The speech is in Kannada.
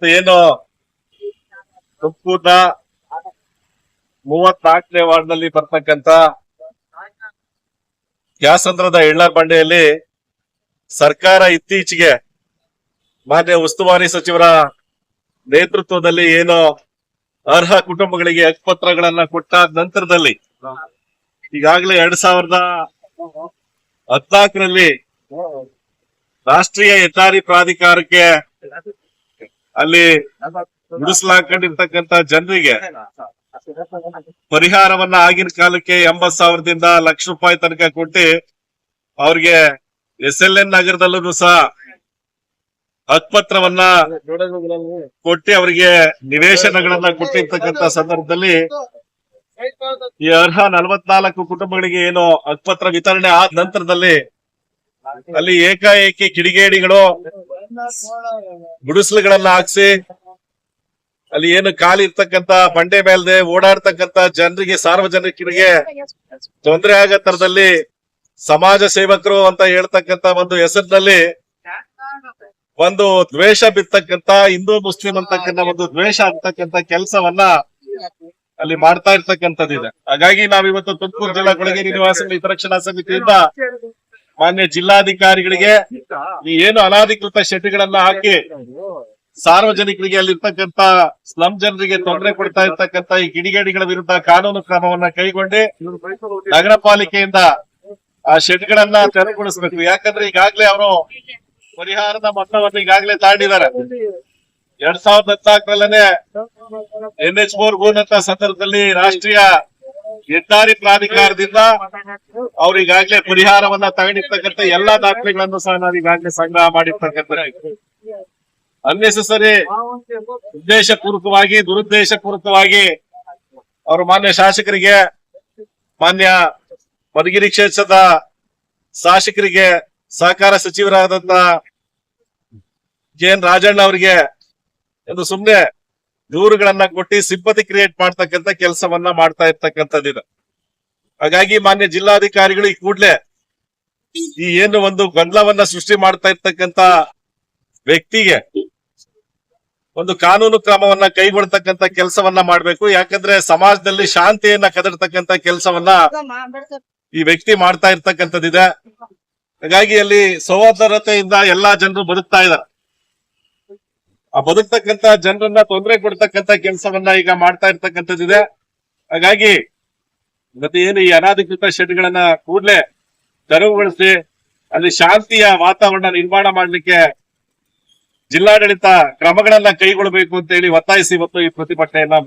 ಏನು ತುಮಕೂರಿನ 34ನೇ ವಾರ್ಡ್ನಲ್ಲಿ ಬರ್ತಕ್ಕಂತ ಕ್ಯಾಸಂದ್ರದ ಎಳ್ಳಾರ್ ಬಂಡೆಯಲ್ಲಿ ಸರ್ಕಾರ ಇತ್ತೀಚೆಗೆ ಮಾನ್ಯ ಉಸ್ತುವಾರಿ ಸಚಿವರ ನೇತೃತ್ವದಲ್ಲಿ ಏನು ಅರ್ಹ ಕುಟುಂಬಗಳಿಗೆ ಹಕ್ಕುಪತ್ರಗಳನ್ನ ಕೊಟ್ಟ ನಂತರದಲ್ಲಿ ಈಗಾಗಲೇ 2014ರಲ್ಲಿ ರಾಷ್ಟ್ರೀಯ ಹೆದ್ದಾರಿ ಪ್ರಾಧಿಕಾರಕ್ಕೆ ಅಲ್ಲಿ ಗುಡಿಸಲಾಕೊಂಡಿರ್ತಕ್ಕಂತ ಜನರಿಗೆ ಪರಿಹಾರವನ್ನ ಆಗಿನ ಕಾಲಕ್ಕೆ 80,000ದಿಂದ ₹1,00,000 ತನಕ ಕೊಟ್ಟು ಅವ್ರಿಗೆ SLN ನಗರದಲ್ಲೂ ಸಹ ಹಕ್ಕುಪತ್ರವನ್ನ ಕೊಟ್ಟು ಅವರಿಗೆ ನಿವೇಶನಗಳನ್ನ ಕೊಟ್ಟಿರ್ತಕ್ಕಂತ ಸಂದರ್ಭದಲ್ಲಿ ಈ ಅರ್ಹ 44 ಕುಟುಂಬಗಳಿಗೆ ಏನು ಹಕ್ಕುಪತ್ರ ವಿತರಣೆ ಆದ ನಂತರದಲ್ಲಿ ಅಲ್ಲಿ ಏಕಾಏಕಿ ಕಿಡಿಗೇಡಿಗಳು ಗುಡಿಸಲುಗಳನ್ನ ಹಾಕ್ಸಿ ಅಲ್ಲಿ ಏನು ಖಾಲಿ ಇರ್ತಕ್ಕಂತ ಬಂಡೆ ಮೇಲ್ದೆ ಓಡಾಡ್ತಕ್ಕಂತ ಜನರಿಗೆ ಸಾರ್ವಜನಿಕರಿಗೆ ತೊಂದರೆ ಆಗೋ ತರದಲ್ಲಿ ಸಮಾಜ ಸೇವಕರು ಅಂತ ಹೇಳ್ತಕ್ಕಂತ ಒಂದು ಹೆಸರಿನಲ್ಲಿ ಒಂದು ದ್ವೇಷ ಬಿತ್ತಕ್ಕಂತ ಹಿಂದೂ ಮುಸ್ಲಿಂ ಅಂತಕ್ಕಂತ ಒಂದು ದ್ವೇಷ ಆಗ್ತಕ್ಕಂತ ಕೆಲಸವನ್ನ ಅಲ್ಲಿ ಮಾಡ್ತಾ ಇರ್ತಕ್ಕಂಥದ್ದಿದೆ. ಹಾಗಾಗಿ ನಾವಿವತ್ತು ತುಮಕೂರು ಜಿಲ್ಲಾ ಕೊಳಗೇರಿ ನಿವಾಸಿಗಳ ಹಿತರಕ್ಷಣಾ ಸಮಿತಿಯಿಂದ ಮಾನ್ಯ ಜಿಲ್ಲಾಧಿಕಾರಿಗಳಿಗೆ ಈ ಏನು ಅನಾಧಿಕೃತ ಶೆಡ್ಗಳನ್ನ ಹಾಕಿ ಸಾರ್ವಜನಿಕರಿಗೆ ಅಲ್ಲಿರ್ತಕ್ಕಂತ ಸ್ಲಂ ಜನರಿಗೆ ತೊಂದರೆ ಕೊಡ್ತಾ ಇರ್ತಕ್ಕಂತ ಈ ಕಿಡಿಗೇಡಿಗಳ ವಿರುದ್ಧ ಕಾನೂನು ಕ್ರಮವನ್ನ ಕೈಗೊಂಡು ನಗರ ಪಾಲಿಕೆಯಿಂದ ಆ ಶೆಡ್ಗಳನ್ನ ತೆರವುಗೊಳಿಸಬೇಕು. ಯಾಕಂದ್ರೆ ಈಗಾಗಲೇ ಅವರು ಪರಿಹಾರದ ಮೊತ್ತವನ್ನು ಈಗಾಗಲೇ ತಾಂಡಿದ್ದಾರೆ. 2014ರಲ್ಲೇ NH4 ಗೋನಂತ ಸಂದರ್ಭದಲ್ಲಿ ರಾಷ್ಟ್ರೀಯ ಹೆದ್ದಾರಿ ಪ್ರಾಧಿಕಾರದಿಂದ ಅವ್ರು ಈಗಾಗಲೇ ಪರಿಹಾರವನ್ನ ತಗೊಂಡಿರ್ತಕ್ಕಂಥ ಎಲ್ಲಾ ದಾಖಲೆಗಳನ್ನು ಸಹ ನಾವು ಈಗಾಗಲೇ ಸಂಗ್ರಹ ಮಾಡಿರ್ತಕ್ಕಂಥ ಅನ್ನೆಸೆಸರಿ ಉದ್ದೇಶಪೂರ್ವಕವಾಗಿ ದುರುದ್ದೇಶಪೂರ್ವಕವಾಗಿ ಅವರು ಮಾನ್ಯ ಶಾಸಕರಿಗೆ ಮಾನ್ಯ ಮಧುಗಿರಿ ಕ್ಷೇತ್ರದ ಶಾಸಕರಿಗೆ ಸಹಕಾರ ಸಚಿವರಾದಂತ KN ರಾಜಣ್ಣ ಅವರಿಗೆ ಒಂದು ಸುಮ್ನೆ ದೂರುಗಳನ್ನ ಕೊಟ್ಟು ಸಿಂಪತಿ ಕ್ರಿಯೇಟ್ ಮಾಡ್ತಕ್ಕಂತ ಕೆಲಸವನ್ನ ಮಾಡ್ತಾ ಇರ್ತಕ್ಕಂಥದ್ದಿದೆ. ಹಾಗಾಗಿ ಮಾನ್ಯ ಜಿಲ್ಲಾಧಿಕಾರಿಗಳು ಈ ಕೂಡ್ಲೆ ಈ ಏನು ಒಂದು ಗೊಂದಲವನ್ನ ಸೃಷ್ಟಿ ಮಾಡ್ತಾ ಇರ್ತಕ್ಕಂತ ವ್ಯಕ್ತಿಗೆ ಒಂದು ಕಾನೂನು ಕ್ರಮವನ್ನ ಕೈಗೊಳ್ತಕ್ಕಂತ ಕೆಲಸವನ್ನ ಮಾಡ್ಬೇಕು. ಯಾಕಂದ್ರೆ ಸಮಾಜದಲ್ಲಿ ಶಾಂತಿಯನ್ನ ಕದಡ್ತಕ್ಕಂತ ಕೆಲಸವನ್ನ ಈ ವ್ಯಕ್ತಿ ಮಾಡ್ತಾ ಇರ್ತಕ್ಕಂಥದ್ದಿದೆ. ಹಾಗಾಗಿ ಅಲ್ಲಿ ಸಹೋದರತೆಯಿಂದ ಎಲ್ಲಾ ಜನರು ಬದುಕ್ತಾ ಇದ್ದಾರೆ. ಆ ಬದುಕ್ತಕ್ಕಂತ ಜನರನ್ನ ತೊಂದರೆ ಕೊಡ್ತಕ್ಕಂತ ಕೆಲಸವನ್ನ ಈಗ ಮಾಡ್ತಾ ಇರ್ತಕ್ಕಂಥದ್ದಿದೆ. ಹಾಗಾಗಿ ಮತ್ತೆ ಏನು ಈ ಅನಾಧಿಕೃತ ಶೆಡ್ಗಳನ್ನ ಕೂಡ್ಲೆ ತೆರವುಗೊಳಿಸಿ ಅಲ್ಲಿ ಶಾಂತಿಯ ವಾತಾವರಣ ನಿರ್ಮಾಣ ಮಾಡ್ಲಿಕ್ಕೆ ಜಿಲ್ಲಾಡಳಿತ ಕ್ರಮಗಳನ್ನ ಕೈಗೊಳ್ಳಬೇಕು ಅಂತ ಹೇಳಿ ಒತ್ತಾಯಿಸಿ ಇವತ್ತು ಈ ಪ್ರತಿಭಟನೆಯನ್ನ